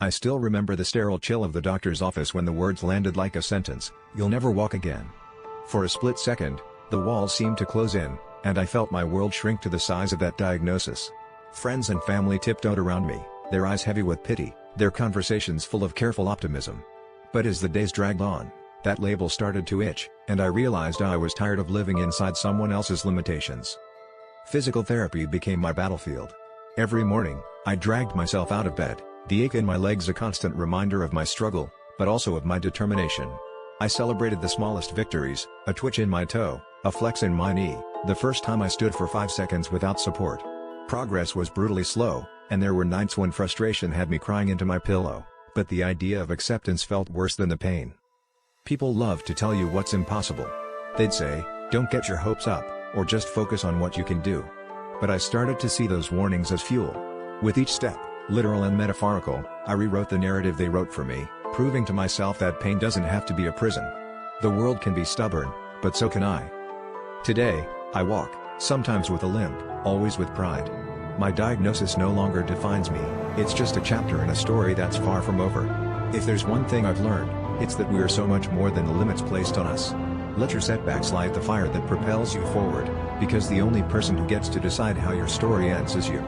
I still remember the sterile chill of the doctor's office when the words landed like a sentence, "You'll never walk again." For a split second, the walls seemed to close in, and I felt my world shrink to the size of that diagnosis. Friends and family tiptoed around me, their eyes heavy with pity, their conversations full of careful optimism. But as the days dragged on, that label started to itch, and I realized I was tired of living inside someone else's limitations. Physical therapy became my battlefield. Every morning, I dragged myself out of bed, the ache in my legs a constant reminder of my struggle, but also of my determination. I celebrated the smallest victories, a twitch in my toe, a flex in my knee, the first time I stood for 5 seconds without support. Progress was brutally slow, and there were nights when frustration had me crying into my pillow, but the idea of acceptance felt worse than the pain. People love to tell you what's impossible. They'd say, "Don't get your hopes up," or "Just focus on what you can do." But I started to see those warnings as fuel. With each step, literal and metaphorical, I rewrote the narrative they wrote for me, proving to myself that pain doesn't have to be a prison. The world can be stubborn, but so can I. Today, I walk, sometimes with a limp, always with pride. My diagnosis no longer defines me, it's just a chapter in a story that's far from over. If there's one thing I've learned, it's that we are so much more than the limits placed on us. Let your setbacks light the fire that propels you forward, because the only person who gets to decide how your story ends is you.